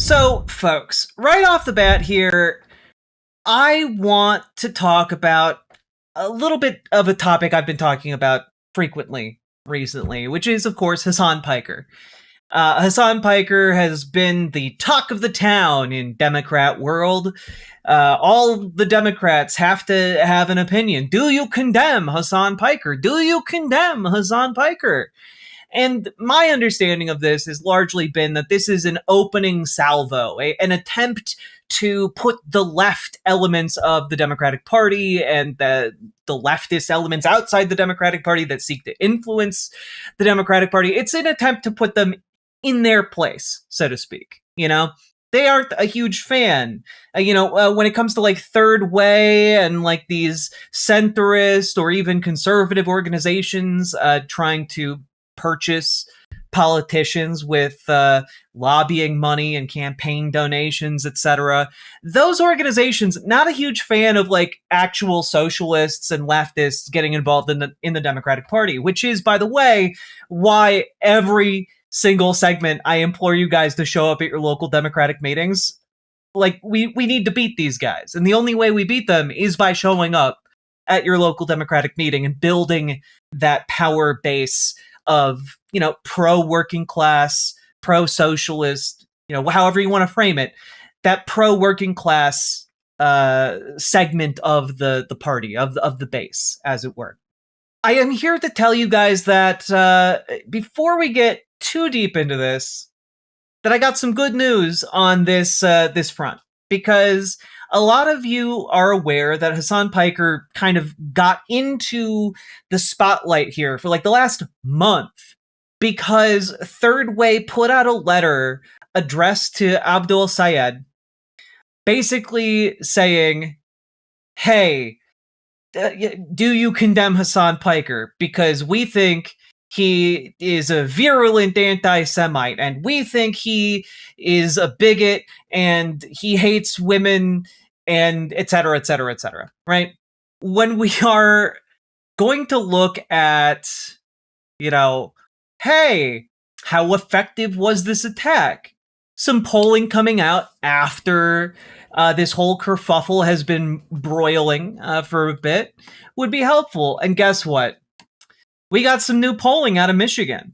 So, folks, right off the bat here, I want to talk about a little bit of a topic I've been talking about frequently recently, which is, of course, Hasan Piker. Hasan Piker has been the talk of the town in Democrat world. All the Democrats have to have an opinion. Do you condemn Hasan Piker? Do you condemn Hasan Piker? And my understanding of this has largely been that this is an opening salvo, an attempt to put the left elements of the Democratic Party and the leftist elements outside the Democratic Party that seek to influence the Democratic Party. It's an attempt to put them in their place, so to speak. They aren't a huge fan. When it comes to like Third Way and like these centrist or even conservative organizations trying to purchase politicians with lobbying money and campaign donations, etc. Those organizations, not a huge fan of like actual socialists and leftists getting involved in the Democratic Party, which is, by the way, why every single segment I implore you guys to show up at your local Democratic meetings. Like, we need to beat these guys. And the only way we beat them is by showing up at your local Democratic meeting and building that power base of, pro-working class, pro-socialist, however you want to frame it, that pro-working class segment of the party, of the base, as it were. I am here to tell you guys that before we get too deep into this, that I got some good news on this front, because a lot of you are aware that Hasan Piker kind of got into the spotlight here for like the last month because Third Way put out a letter addressed to Abdul Sayed, basically saying, hey, do you condemn Hasan Piker? Because we think he is a virulent anti-Semite, and we think he is a bigot, and he hates women, and et cetera, et cetera, et cetera, right? When we are going to look at, hey, how effective was this attack? Some polling coming out after this whole kerfuffle has been broiling for a bit would be helpful. And guess what? We got some new polling out of Michigan.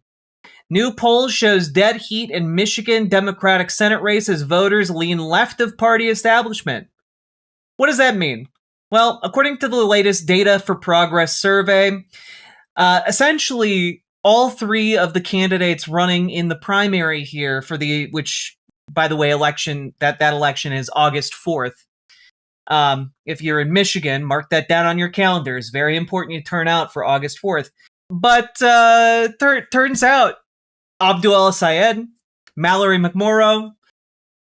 New poll shows dead heat in Michigan Democratic Senate race as voters lean left of party establishment. What does that mean? Well, according to the latest Data for Progress survey, essentially all three of the candidates running in the primary here for which, by the way, that election is August 4th. If you're in Michigan, mark that down on your calendar. It's very important you turn out for August 4th. But turns out Abdul Sayed, Mallory McMorrow,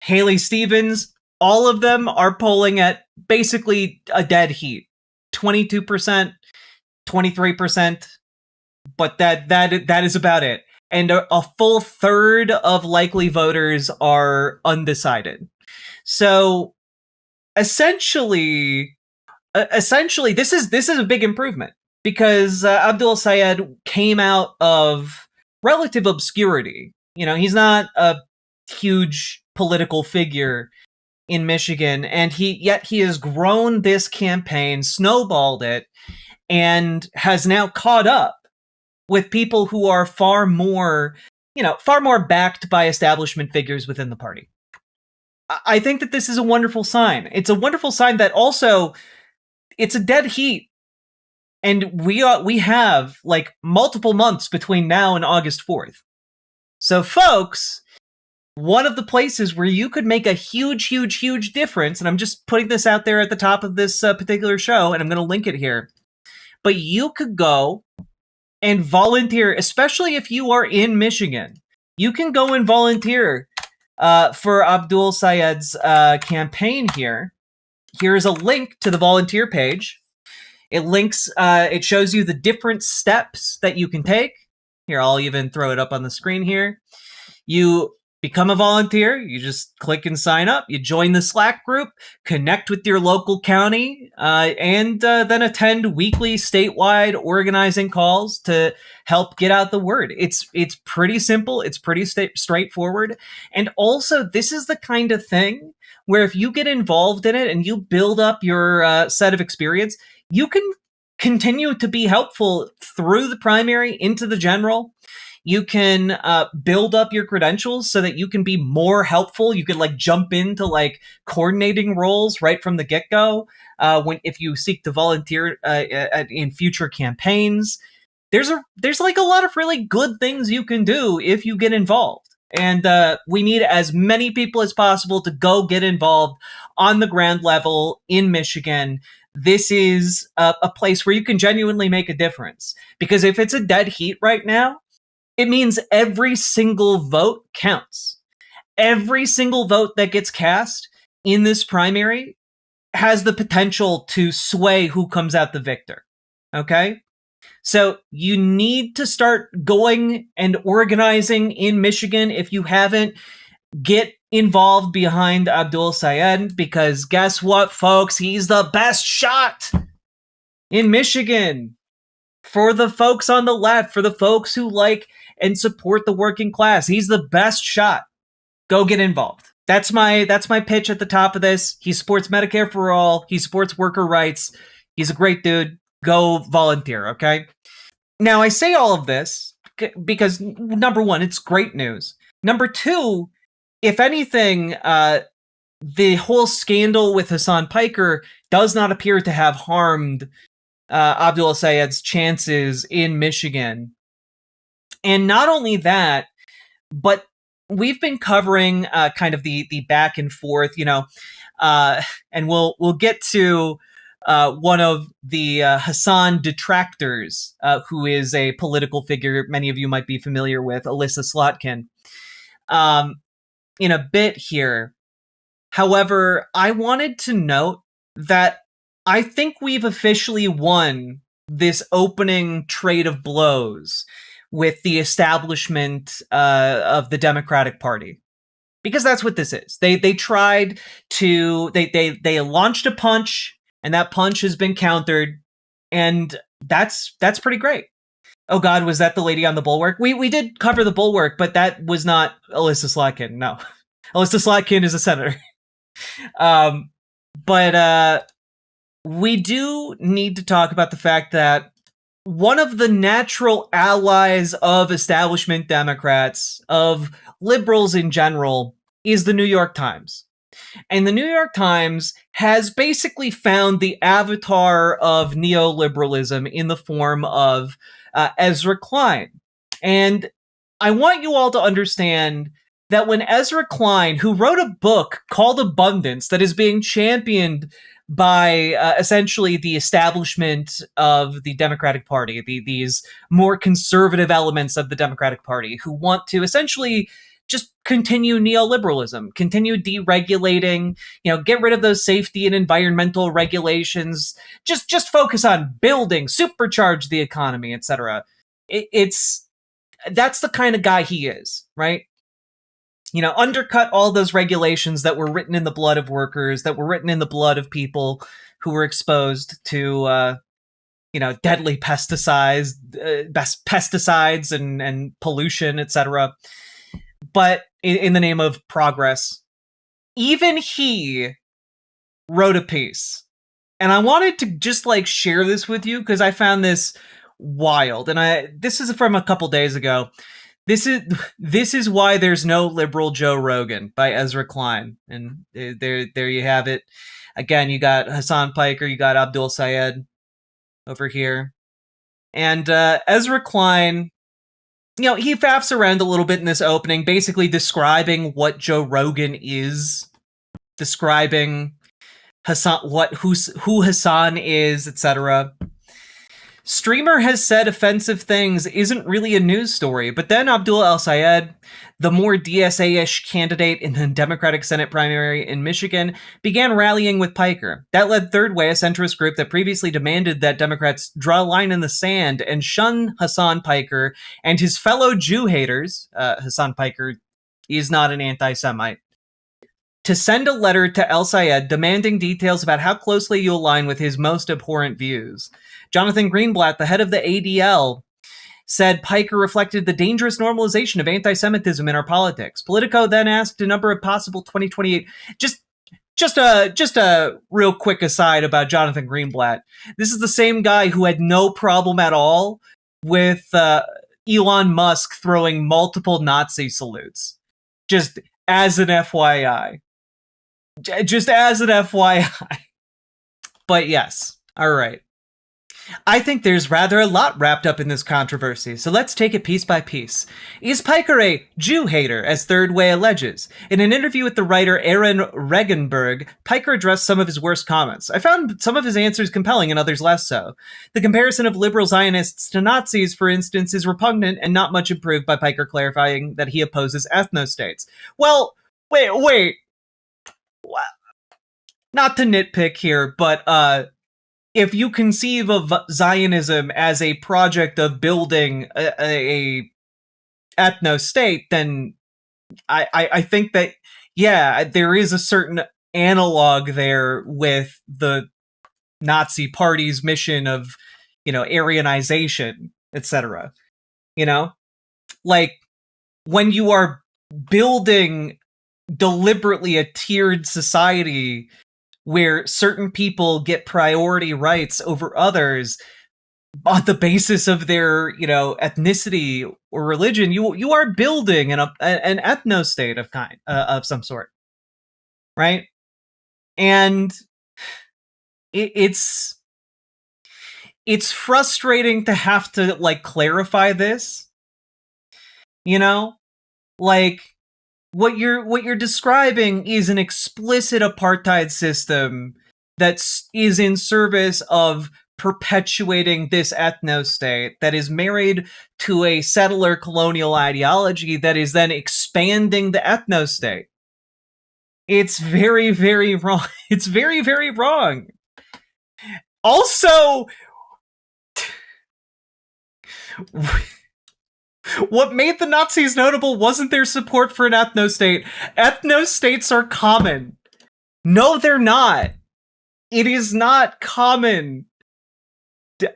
Haley Stevens, all of them are polling at basically a dead heat. 22%, 23%, but that is about it. And a full third of likely voters are undecided. So essentially this is a big improvement, because Abdul Sayed came out of relative obscurity. He's not a huge political figure in Michigan, and yet he has grown this campaign, snowballed it, and has now caught up with people who are far more backed by establishment figures within the party. I think that this is a wonderful sign. It's a wonderful sign that also it's a dead heat. And we have like multiple months between now and August 4th. So folks, one of the places where you could make a huge, huge, huge difference, and I'm just putting this out there at the top of this particular show, and I'm going to link it here, but you could go and volunteer, especially if you are in Michigan. You can go and volunteer for Abdul Sayed's campaign here. Here's a link to the volunteer page. It shows you the different steps that you can take. Here, I'll even throw it up on the screen here. You become a volunteer. You just click and sign up. You join the Slack group, connect with your local county, and then attend weekly statewide organizing calls to help get out the word. It's pretty simple. It's pretty straightforward. And also, this is the kind of thing where if you get involved in it and you build up your set of experience, you can continue to be helpful through the primary into the general. You can build up your credentials so that you can be more helpful. You can like jump into like coordinating roles right from the get-go if you seek to volunteer in future campaigns. There's like a lot of really good things you can do if you get involved. And we need as many people as possible to go get involved on the ground level in Michigan. This is a place where you can genuinely make a difference. Because if it's a dead heat right now, it means every single vote counts. Every single vote that gets cast in this primary has the potential to sway who comes out the victor. Okay? So you need to start going and organizing in Michigan. If you haven't, get involved behind Abdul Sayed, because guess what, folks? He's the best shot in Michigan. For the folks on the left, for the folks who like and support the working class, he's the best shot. Go get involved. That's my pitch at the top of this. He supports Medicare for all. He supports worker rights. He's a great dude. Go volunteer, okay? Now, I say all of this because, number one, it's great news. Number two, if anything, the whole scandal with Hasan Piker does not appear to have harmed Abdul Sayed's chances in Michigan. And not only that, but we've been covering kind of the back and forth, and we'll get to one of the Hasan detractors, who is a political figure many of you might be familiar with, Alyssa Slotkin, in a bit here. However, I wanted to note that I think we've officially won this opening trade of blows with the establishment of the Democratic Party, because that's what this is. They tried to they launched a punch, and that punch has been countered, and that's pretty great. Oh God, was that the lady on the bulwark? We did cover the bulwark, but that was not Alyssa Slotkin. No, Alyssa Slotkin is a senator. But we do need to talk about the fact that one of the natural allies of establishment Democrats, of liberals in general, is the New York Times. And the New York Times has basically found the avatar of neoliberalism in the form of Ezra Klein. And I want you all to understand that when Ezra Klein, who wrote a book called Abundance that is being championed by essentially the establishment of the Democratic Party, these more conservative elements of the Democratic Party who want to essentially just continue neoliberalism, continue deregulating, get rid of those safety and environmental regulations, just focus on building, supercharge the economy, etc. That's the kind of guy he is, right? Undercut all those regulations that were written in the blood of workers, that were written in the blood of people who were exposed to, deadly pesticides and pollution, etc. But in the name of progress, even he wrote a piece. And I wanted to just share this with you because I found this wild. And this is from a couple days ago. This is why there's no liberal Joe Rogan by Ezra Klein. And there you have it. Again, you got Hasan Piker, you got Abdul Sayed over here. And Ezra Klein, he faffs around a little bit in this opening, basically describing what Joe Rogan is, describing who Hasan is, etc. Streamer has said offensive things isn't really a news story, but then Abdul El-Sayed, the more DSA-ish candidate in the Democratic Senate primary in Michigan, began rallying with Piker. That led Third Way, a centrist group that previously demanded that Democrats draw a line in the sand and shun Hasan Piker and his fellow Jew haters. Hasan Piker is not an anti-Semite, to send a letter to El Sayed demanding details about how closely you align with his most abhorrent views. Jonathan Greenblatt, the head of the ADL, said Piker reflected the dangerous normalization of anti-Semitism in our politics. Politico then asked a number of possible 2028... Just a real quick aside about Jonathan Greenblatt. This is the same guy who had no problem at all with Elon Musk throwing multiple Nazi salutes. Just as an FYI. Just as an FYI. But yes, all right. I think there's rather a lot wrapped up in this controversy, so let's take it piece by piece. Is Piker a Jew hater, as Third Way alleges? In an interview with the writer Aaron Regenberg, Piker addressed some of his worst comments. I found some of his answers compelling and others less so. The comparison of liberal Zionists to Nazis, for instance, is repugnant and not much improved by Piker clarifying that he opposes ethnostates. Well, wait. Not to nitpick here, but if you conceive of Zionism as a project of building a ethno-state, then I think that, yeah, there is a certain analog there with the Nazi Party's mission of, Aryanization, etc. Like, when you are building deliberately a tiered society where certain people get priority rights over others on the basis of their, ethnicity or religion, you are building an ethno-state of some sort, right? And it's frustrating to have to clarify this, What you're describing is an explicit apartheid system that is in service of perpetuating this ethno-state that is married to a settler colonial ideology that is then expanding the ethno-state. It's very, very wrong. It's very, very wrong. Also, what made the Nazis notable wasn't their support for an ethno-state. Ethno-states are common. No, they're not. It is not common.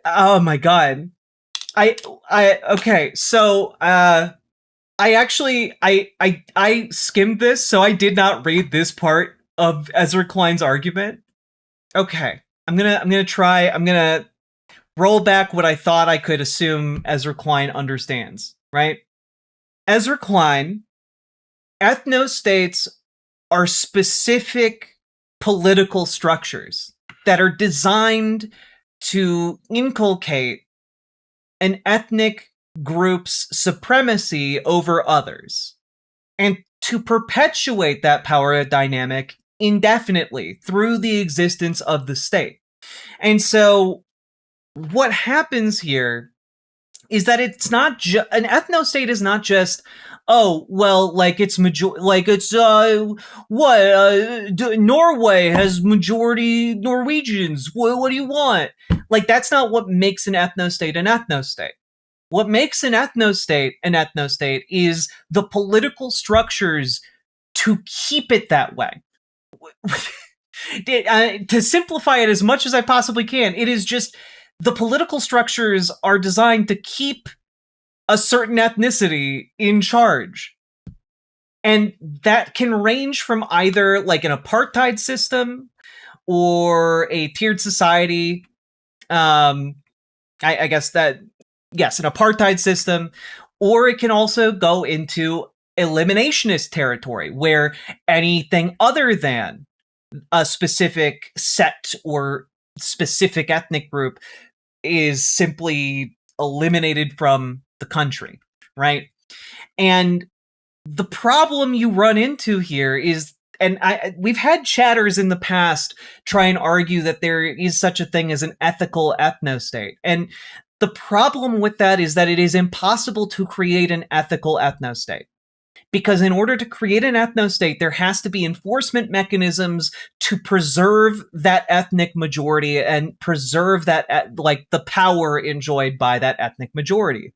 Oh my god. Okay, so, I skimmed this, so I did not read this part of Ezra Klein's argument. Okay, I'm gonna roll back what I thought I could assume Ezra Klein understands. Right? Ezra Klein, ethnostates are specific political structures that are designed to inculcate an ethnic group's supremacy over others and to perpetuate that power dynamic indefinitely through the existence of the state. And so what happens here is that it's not just an ethno-state is not just, it's Norway has majority Norwegians. What do you want? That's not what makes an ethno-state an ethno-state. What makes an ethno-state is the political structures to keep it that way. To simplify it as much as I possibly can, it is just the political structures are designed to keep a certain ethnicity in charge. And that can range from either an apartheid system or a tiered society. I guess that, yes, an apartheid system, or it can also go into eliminationist territory where anything other than a specific sect or specific ethnic group is simply eliminated from the country, right? And the problem you run into here is, and we've had chatters in the past try and argue that there is such a thing as an ethical ethno-state. And the problem with that is that it is impossible to create an ethical ethno-state. Because in order to create an ethno-state, there has to be enforcement mechanisms to preserve that ethnic majority and preserve that, the power enjoyed by that ethnic majority.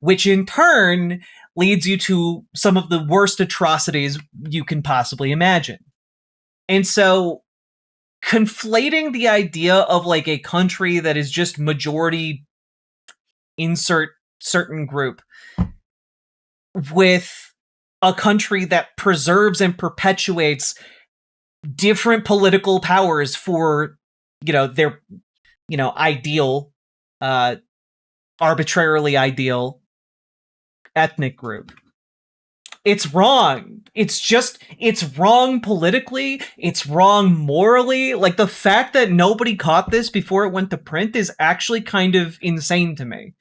Which in turn leads you to some of the worst atrocities you can possibly imagine. And so conflating the idea of like a country that is just majority insert certain group with a country that preserves and perpetuates different political powers for, their, ideal, arbitrarily ideal ethnic group. It's wrong. It's wrong politically. It's wrong morally. Like, the fact that nobody caught this before it went to print is actually kind of insane to me.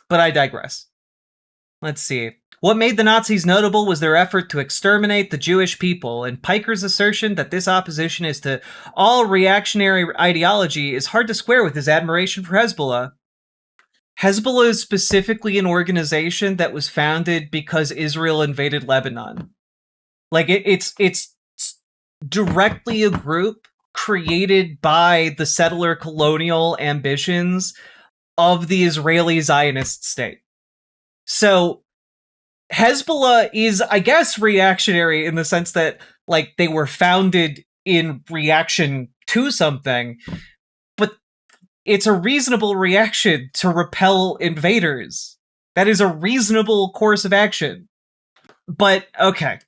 But I digress. Let's see. What made the Nazis notable was their effort to exterminate the Jewish people, and Piker's assertion that this opposition is to all reactionary ideology is hard to square with his admiration for Hezbollah. Hezbollah is specifically an organization that was founded because Israel invaded Lebanon. Like, it's directly a group created by the settler colonial ambitions of the Israeli Zionist state. So Hezbollah is, I guess, reactionary in the sense that, like, they were founded in reaction to something, but it's a reasonable reaction to repel invaders. That is a reasonable course of action. But, okay,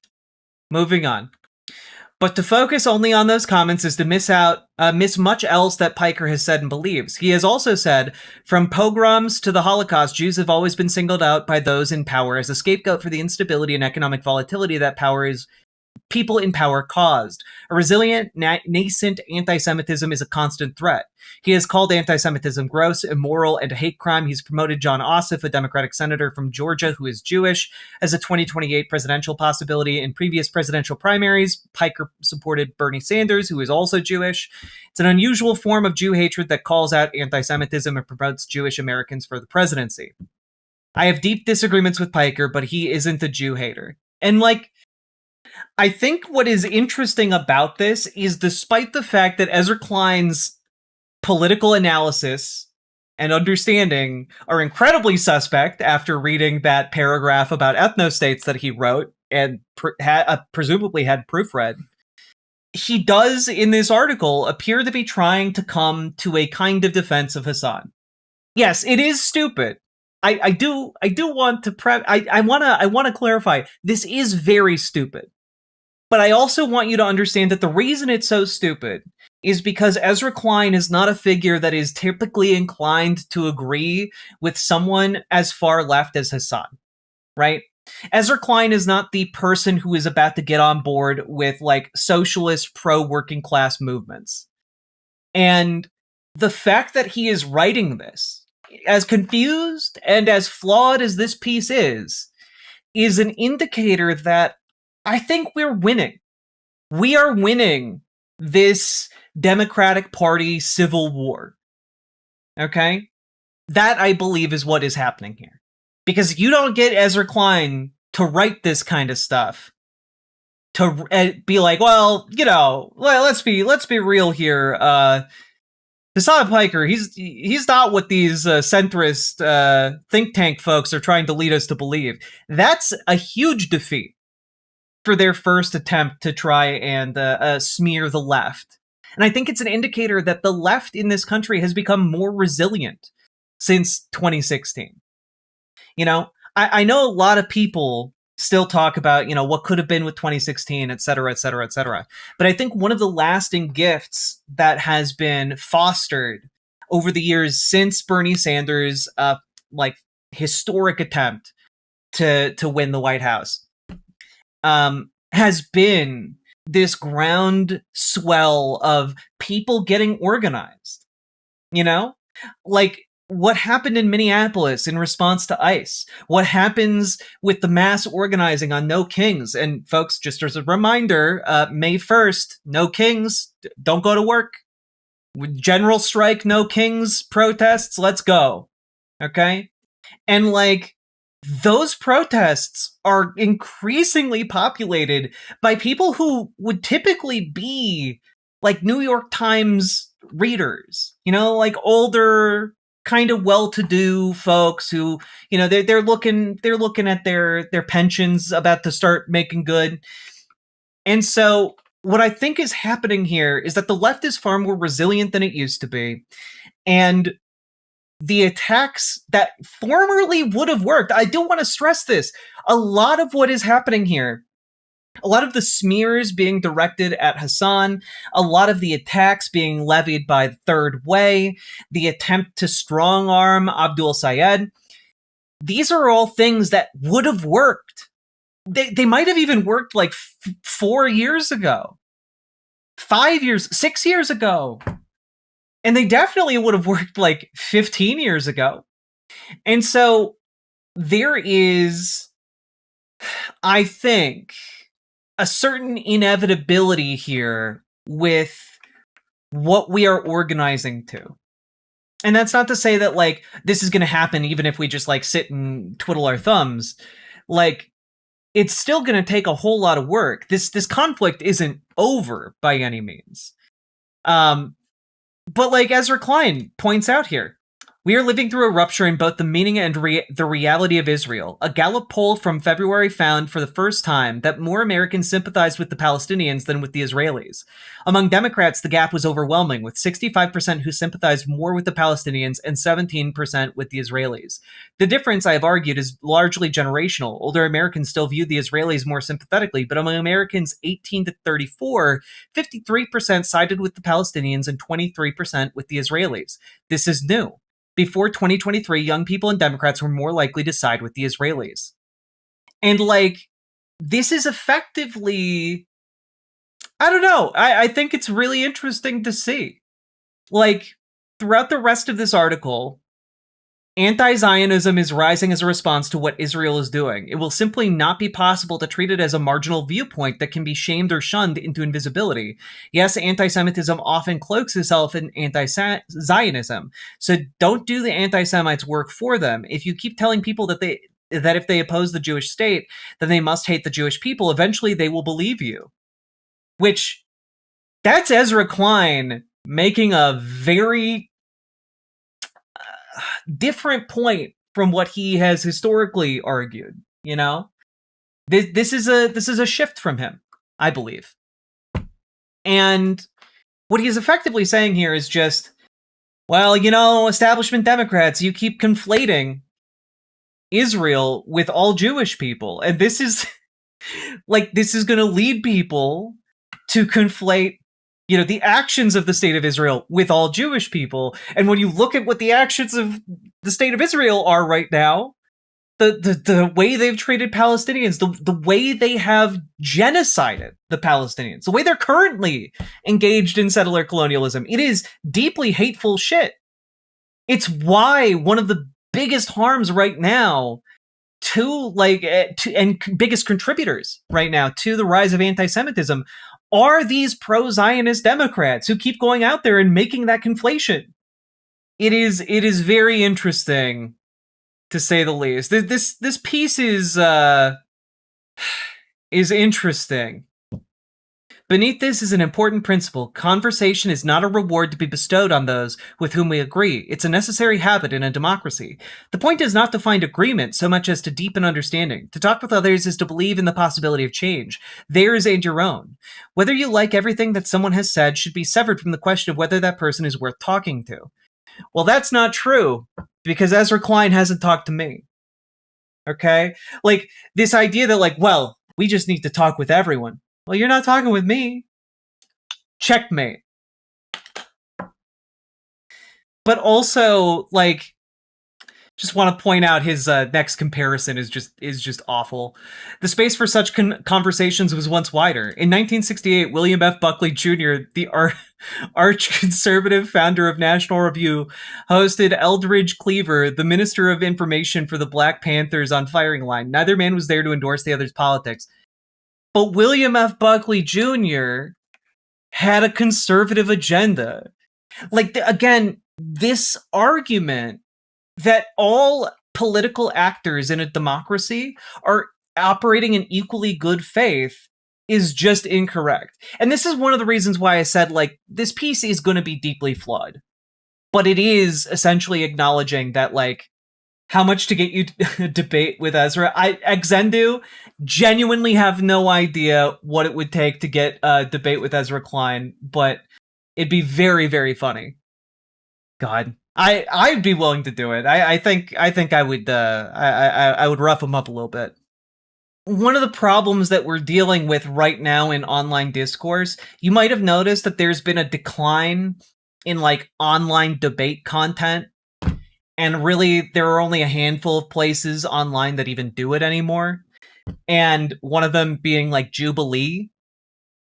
moving on. But to focus only on those comments is to miss much else that Piker has said and believes. He has also said, from pogroms to the Holocaust, Jews have always been singled out by those in power as a scapegoat for the instability and economic volatility that people in power caused. A resilient, nascent anti-Semitism is a constant threat. He has called anti-Semitism gross, immoral, and a hate crime. He's promoted John Ossoff, a Democratic senator from Georgia who is Jewish, as a 2028 presidential possibility. In previous presidential primaries, Piker supported Bernie Sanders, who is also Jewish. It's an unusual form of Jew hatred that calls out anti-Semitism and promotes Jewish Americans for the presidency. I have deep disagreements with Piker, but he isn't a Jew hater. And, like, I think what is interesting about this is, despite the fact that Ezra Klein's political analysis and understanding are incredibly suspect after reading that paragraph about ethnostates that he wrote and presumably had proofread, he does in this article appear to be trying to come to a kind of defense of Hasan. Yes, it is stupid. I do want to I want to clarify, this is very stupid. But I also want you to understand that the reason it's so stupid is because Ezra Klein is not a figure that is typically inclined to agree with someone as far left as Hasan, right? Ezra Klein is not the person who is about to get on board with, like, socialist pro-working class movements. And the fact that he is writing this, as confused and as flawed as this piece is an indicator that I think we're winning. We are winning this Democratic Party civil war. Okay? That, I believe, is what is happening here. Because you don't get Ezra Klein to write this kind of stuff. To be like, well, let's be real here. Hasan Piker, he's not what these centrist think tank folks are trying to lead us to believe. That's a huge defeat for their first attempt to try and smear the left. And I think it's an indicator that the left in this country has become more resilient since 2016. I know a lot of people still talk about, what could have been with 2016, et cetera, et cetera, et cetera. But I think one of the lasting gifts that has been fostered over the years since Bernie Sanders' historic attempt to win the White House has been this ground swell of people getting organized. Like what happened in Minneapolis in response to ICE, what happens with the mass organizing on No Kings. And folks, just as a reminder, May 1st, No Kings, don't go to work. General strike, No Kings protests, let's go. Okay? And those protests are increasingly populated by people who would typically be New York Times readers, older kind of well-to-do folks who, they're looking at their pensions about to start making good. And so what I think is happening here is that the left is far more resilient than it used to be. And the attacks that formerly would have worked, I do want to stress this, a lot of what is happening here, a lot of the smears being directed at Hasan, a lot of the attacks being levied by the Third Way, the attempt to strong-arm Abdul Sayed, these are all things that would have worked. They might have even worked like 4 years ago, 5 years, 6 years ago. And they definitely would have worked like 15 years ago. And so there is, I think, a certain inevitability here with what we are organizing to. And that's not to say that, like, this is going to happen even if we just, like, sit and twiddle our thumbs. Like, it's still going to take a whole lot of work. This conflict isn't over by any means. But like Ezra Klein points out here, we are living through a rupture in both the meaning and the reality of Israel. A Gallup poll from February found for the first time that more Americans sympathized with the Palestinians than with the Israelis. Among Democrats, the gap was overwhelming, with 65% who sympathized more with the Palestinians and 17% with the Israelis. The difference, I have argued, is largely generational. Older Americans still view the Israelis more sympathetically, but among Americans 18 to 34, 53% sided with the Palestinians and 23% with the Israelis. This is new. Before 2023, young people and Democrats were more likely to side with the Israelis. And, like, this is effectively, I don't know, I think it's really interesting to see. Like, throughout the rest of this article, anti-Zionism is rising as a response to what Israel is doing. It will simply not be possible to treat it as a marginal viewpoint that can be shamed or shunned into invisibility. Yes, anti-Semitism often cloaks itself in anti-Zionism, so don't do the anti-Semites work for them. If you keep telling people that if they oppose the Jewish state, then they must hate the Jewish people, eventually they will believe you. Which, that's Ezra Klein making a very different point from what he has historically argued. This is a shift from him, I believe. And what he is effectively saying here is just, well, establishment Democrats, you keep conflating Israel with all Jewish people, and this is going to lead people to conflate the actions of the state of Israel with all Jewish people. And when you look at what the actions of the state of Israel are right now, the way they've treated Palestinians, the way they have genocided the Palestinians, the way they're currently engaged in settler colonialism, it is deeply hateful shit. It's why one of the biggest harms right now and biggest contributors right now to the rise of anti-Semitism are these pro-Zionist Democrats who keep going out there and making that conflation. It is very interesting, to say the least. This piece is interesting. Beneath this is an important principle. Conversation is not a reward to be bestowed on those with whom we agree. It's a necessary habit in a democracy. The point is not to find agreement so much as to deepen understanding. To talk with others is to believe in the possibility of change, theirs and your own. Whether you like everything that someone has said should be severed from the question of whether that person is worth talking to. Well, that's not true, because Ezra Klein hasn't talked to me. Okay? Like, this idea that, well, we just need to talk with everyone. Well, you're not talking with me. Checkmate. But also, just want to point out his next comparison is just awful. The space for such conversations was once wider. In 1968, William F. Buckley Jr., the arch-conservative founder of National Review, hosted Eldridge Cleaver, the Minister of Information for the Black Panthers, on firing line. Neither man was there to endorse the other's politics. But William F. Buckley Jr. had a conservative agenda. Again, this argument that all political actors in a democracy are operating in equally good faith is just incorrect. And this is one of the reasons why I said, this piece is going to be deeply flawed. but it is essentially acknowledging that, like, how much to get you to debate with Ezra. Xendu genuinely have no idea what it would take to get a debate with Ezra Klein, but it'd be very, very funny. God, I'd be willing to do it. I think I would I would rough him up a little bit. One of the problems that we're dealing with right now in online discourse, you might have noticed that there's been a decline in like online debate content. And really, there are only a handful of places online that even do it anymore. And one of them being like Jubilee.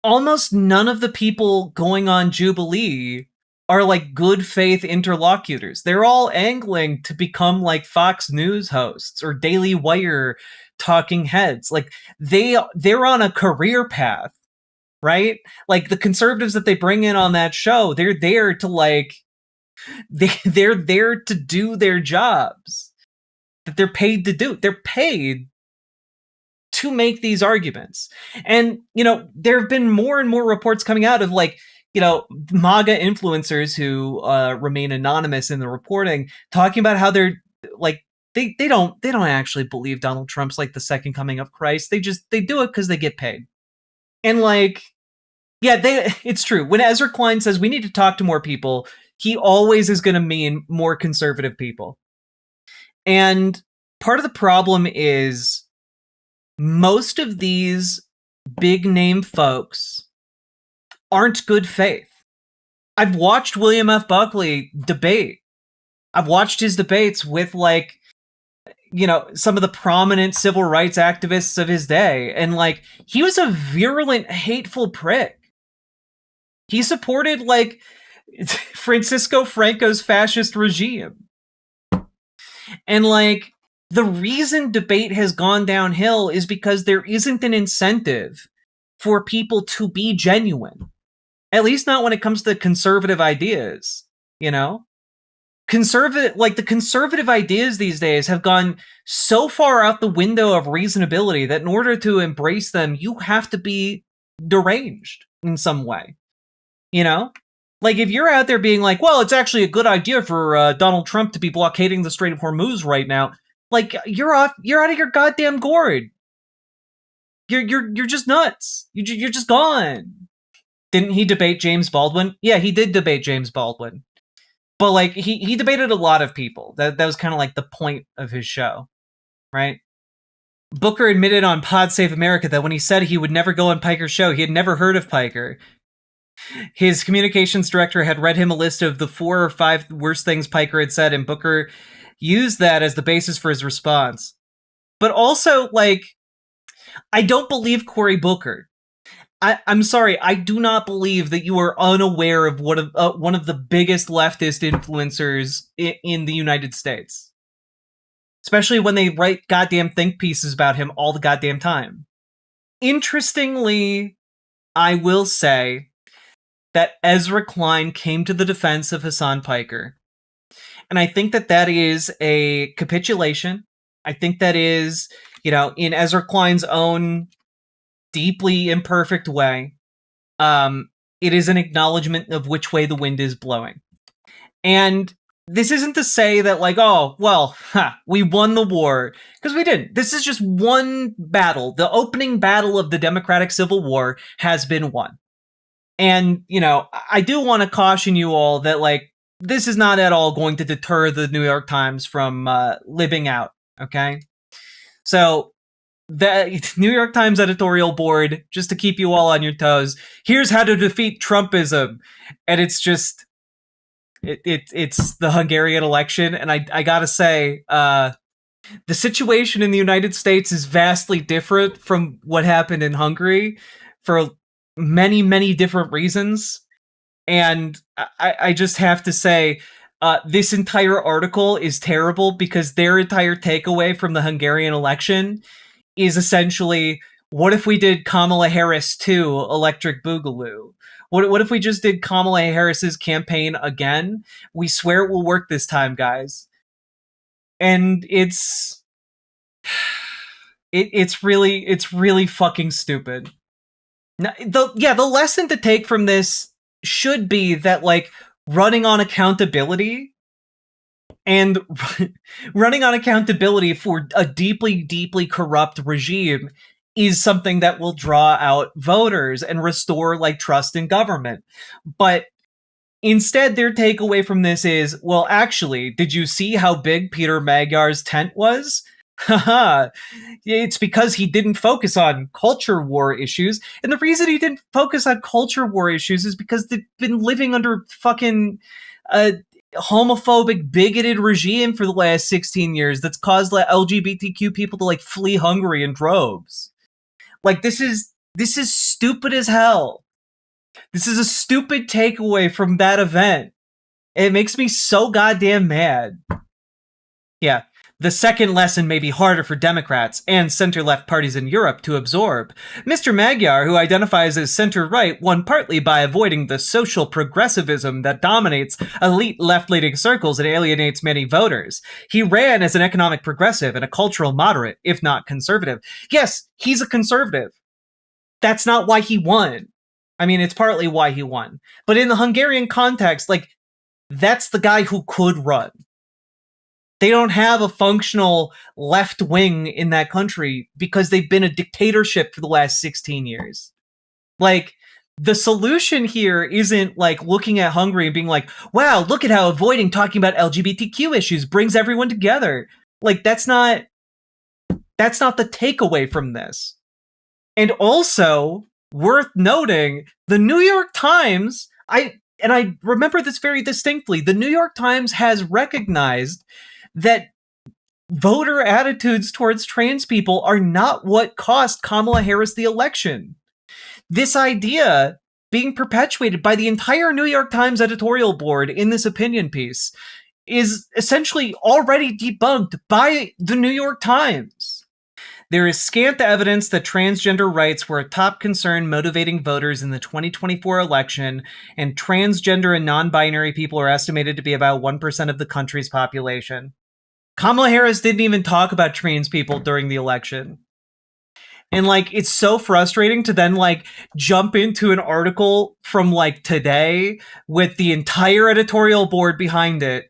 Almost none of the people going on Jubilee are like good faith interlocutors. They're all angling to become like Fox News hosts or Daily Wire talking heads. Like they're on a career path, right? Like the conservatives that they bring in on that show, they're there to like they're there to do their jobs that they're paid to do. They're paid to make these arguments. And, you know, there have been more and more reports coming out of like, you know, MAGA influencers who remain anonymous in the reporting, talking about how they're like, they don't actually believe Donald Trump's like the second coming of Christ. They do it because they get paid. And like, yeah, it's true. When Ezra Klein says we need to talk to more people, he always is going to mean more conservative people. And part of the problem is most of these big name folks aren't good faith. I've watched William F. Buckley debate. I've watched his debates with like, you know, some of the prominent civil rights activists of his day. And like, he was a virulent, hateful prick. He supported like Francisco Franco's fascist regime. And like, the reason debate has gone downhill is because there isn't an incentive for people to be genuine. At least not when it comes to conservative ideas, you know? The conservative ideas these days have gone so far out the window of reasonability that in order to embrace them, you have to be deranged in some way, you know? Like, if you're out there being like, well, it's actually a good idea for Donald Trump to be blockading the Strait of Hormuz right now, like, you're out of your goddamn gourd. You're just nuts. You're just gone. Didn't he debate James Baldwin? Yeah, he did debate James Baldwin. But like, he debated a lot of people. That was kind of like the point of his show, right? Booker admitted on Pod Save America that when he said he would never go on Piker's show, he had never heard of Piker. His communications director had read him a list of the 4 or 5 worst things Piker had said, and Booker used that as the basis for his response. But also, like, I don't believe Cory Booker. I'm sorry, I do not believe that you are unaware of one of the biggest leftist influencers in the United States. Especially when they write goddamn think pieces about him all the goddamn time. Interestingly, I will say that Ezra Klein came to the defense of Hasan Piker. And I think that is a capitulation. I think that is, you know, in Ezra Klein's own deeply imperfect way, it is an acknowledgement of which way the wind is blowing. And this isn't to say that, like, oh, well, we won the war, because we didn't. This is just one battle. The opening battle of the Democratic Civil War has been won. And, you know, I do want to caution you all that, like, this is not at all going to deter the New York Times from living out, okay? So, the New York Times editorial board, just to keep you all on your toes, here's how to defeat Trumpism. And it's just, it's the Hungarian election. And I gotta say, the situation in the United States is vastly different from what happened in Hungary for many, many different reasons. And I just have to say, this entire article is terrible because their entire takeaway from the Hungarian election is essentially, what if we did Kamala Harris 2 Electric Boogaloo? What if we just did Kamala Harris's campaign again? We swear it will work this time, guys. And it's really fucking stupid. Now, the lesson to take from this should be that, like, running on accountability and running on accountability for a deeply, deeply corrupt regime is something that will draw out voters and restore like trust in government. But instead, their takeaway from this is, well, actually, did you see how big Peter Magyar's tent was? Haha, it's because he didn't focus on culture war issues. And the reason he didn't focus on culture war issues is because they've been living under fucking homophobic, bigoted regime for the last 16 years that's caused like, LGBTQ people to like flee Hungary in droves. Like this is stupid as hell. This is a stupid takeaway from that event. It makes me so goddamn mad. Yeah. The second lesson may be harder for Democrats and center-left parties in Europe to absorb. Mr. Magyar, who identifies as center-right, won partly by avoiding the social progressivism that dominates elite left-leaning circles and alienates many voters. He ran as an economic progressive and a cultural moderate, if not conservative. Yes, he's a conservative. That's not why he won. I mean, it's partly why he won. But in the Hungarian context, like, that's the guy who could run. They don't have a functional left wing in that country because they've been a dictatorship for the last 16 years. Like, the solution here isn't like looking at Hungary and being like, wow, look at how avoiding talking about LGBTQ issues brings everyone together. Like, that's not the takeaway from this. And also, worth noting, the New York Times, I remember this very distinctly, the New York Times has recognized that voter attitudes towards trans people are not what cost Kamala Harris the election. This idea being perpetuated by the entire New York Times editorial board in this opinion piece is essentially already debunked by the New York Times. There is scant evidence that transgender rights were a top concern motivating voters in the 2024 election, and transgender and non-binary people are estimated to be about 1% of the country's population. Kamala Harris didn't even talk about trans people during the election. And, like, it's so frustrating to then, like, jump into an article from, like, today with the entire editorial board behind it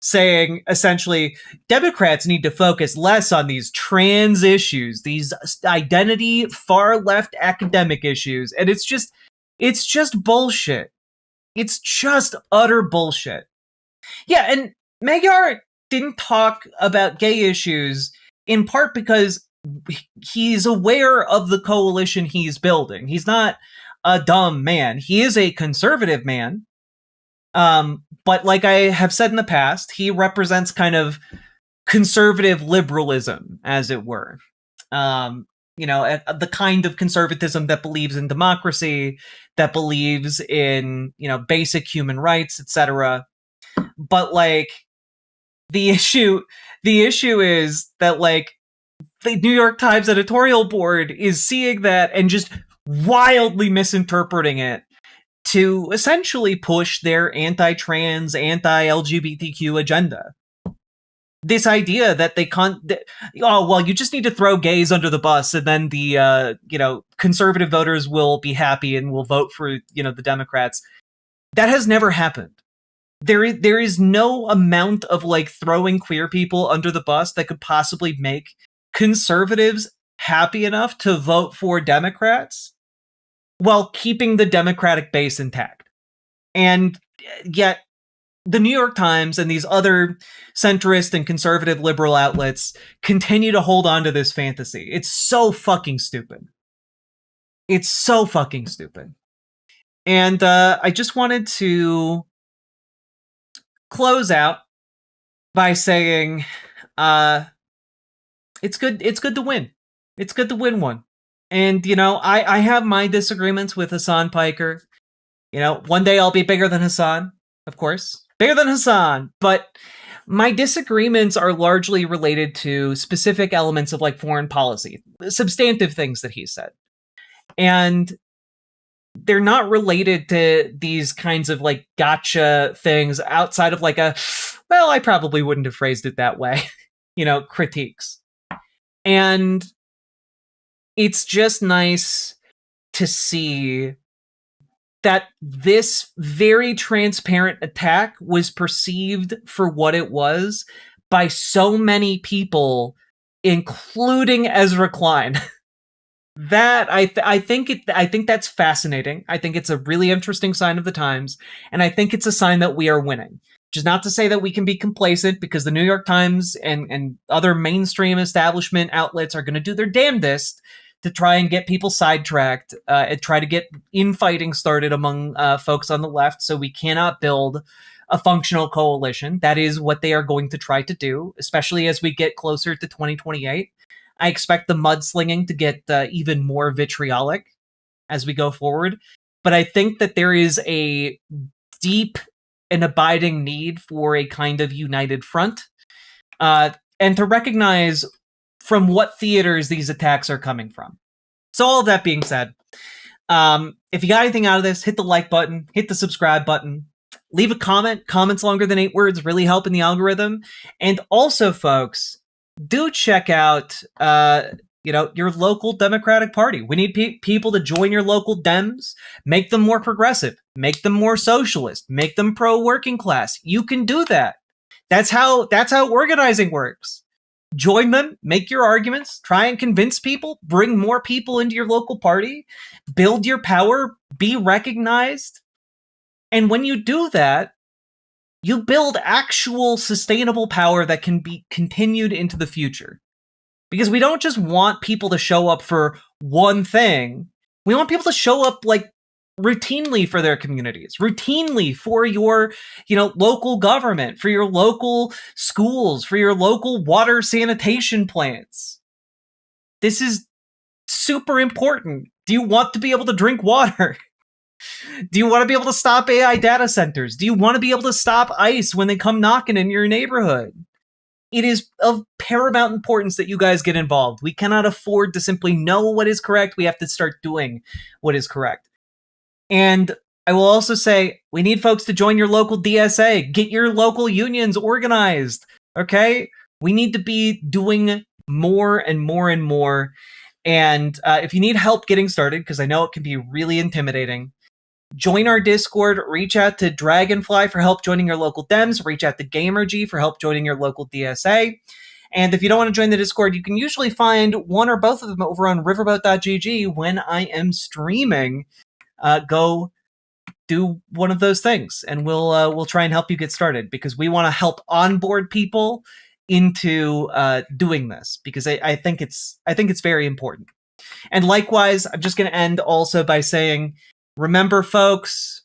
saying, essentially, Democrats need to focus less on these trans issues, these identity, far-left academic issues. And it's just bullshit. It's just utter bullshit. Yeah, and Magyar didn't talk about gay issues in part because he's aware of the coalition he's building. He's not a dumb man. He is a conservative man. But like I have said in the past, he represents kind of conservative liberalism, as it were. The kind of conservatism that believes in democracy, that believes in, basic human rights, etc. But like, the issue is that, like, the New York Times editorial board is seeing that and just wildly misinterpreting it to essentially push their anti-trans, anti-LGBTQ agenda. This idea that you just need to throw gays under the bus and then the, conservative voters will be happy and will vote for, the Democrats. That has never happened. There is no amount of, like, throwing queer people under the bus that could possibly make conservatives happy enough to vote for Democrats while keeping the Democratic base intact. And yet, the New York Times and these other centrist and conservative liberal outlets continue to hold on to this fantasy. It's so fucking stupid. It's so fucking stupid. And I just wanted to close out by saying it's good to win. It's good to win one. And, I have my disagreements with Hasan Piker. One day I'll be bigger than Hasan, of course. Bigger than Hasan. But my disagreements are largely related to specific elements of, like, foreign policy. Substantive things that he said. And they're not related to these kinds of, like, gotcha things outside of, like, I probably wouldn't have phrased it that way, critiques. And it's just nice to see that this very transparent attack was perceived for what it was by so many people, including Ezra Klein. That I think that's fascinating. I think it's a really interesting sign of the times, and I think it's a sign that we are winning. Which is not to say that we can be complacent, because the New York Times and other mainstream establishment outlets are going to do their damnedest to try and get people sidetracked, and try to get infighting started among folks on the left, so we cannot build a functional coalition. That is what they are going to try to do, especially as we get closer to 2028. I expect the mudslinging to get even more vitriolic as we go forward. But I think that there is a deep and abiding need for a kind of united front, and to recognize from what theaters these attacks are coming from. So all of that being said, if you got anything out of this, hit the like button, hit the subscribe button, leave a comment. Comments longer than 8 words really help in the algorithm. And also, folks, do check out your local Democratic Party. We need people to join your local Dems, make them more progressive, make them more socialist, make them pro-working class. You can do that. That's how organizing works. Join them, make your arguments, try and convince people, bring more people into your local party, build your power, be recognized. And when you do that, you build actual sustainable power that can be continued into the future. Because we don't just want people to show up for one thing. We want people to show up routinely for their communities, routinely for your, local government, for your local schools, for your local water sanitation plants. This is super important. Do you want to be able to drink water? Do you want to be able to stop AI data centers? Do you want to be able to stop ICE when they come knocking in your neighborhood? It is of paramount importance that you guys get involved. We cannot afford to simply know what is correct. We have to start doing what is correct. And I will also say, we need folks to join your local DSA. Get your local unions organized, okay? We need to be doing more and more and more. And if you need help getting started, because I know it can be really intimidating, join our Discord, reach out to Dragonfly for help joining your local Dems, reach out to GamerG for help joining your local DSA. And if you don't want to join the Discord, you can usually find one or both of them over on riverboat.gg when I am streaming. Go do one of those things, and we'll try and help you get started, because we want to help onboard people into doing this, because I think it's very important. And likewise, I'm just going to end also by saying, remember, folks,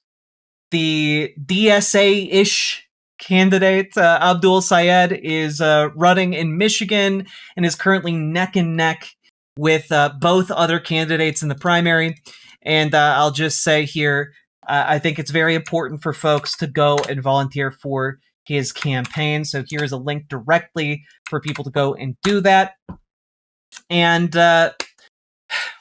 the DSA-ish candidate, Abdul Sayed, is running in Michigan and is currently neck and neck with both other candidates in the primary. And I'll just say here, I think it's very important for folks to go and volunteer for his campaign. So here's a link directly for people to go and do that. And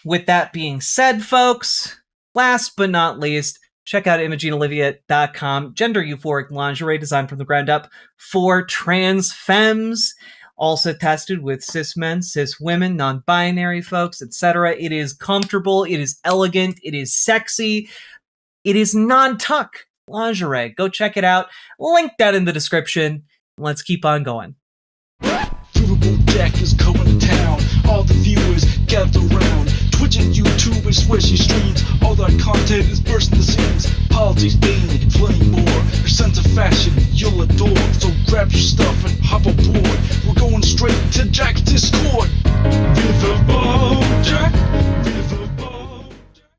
with that being said, folks, last but not least, check out ImogeneOlivia.com. Gender euphoric lingerie designed from the ground up for trans femmes. Also tested with cis men, cis women, non-binary folks, etc. It is comfortable, it is elegant, it is sexy, it is non-tuck lingerie. Go check it out. Link that in the description. Let's keep on going. Riverboat Jack is coming to town. All the viewers gather around. Twitch and YouTube and swishy streams. All that content is bursting the scenes. Politics, being flame more. Your sense of fashion you'll adore. So grab your stuff and hop aboard. We're going straight to Jack's Discord. Riverboat Jack.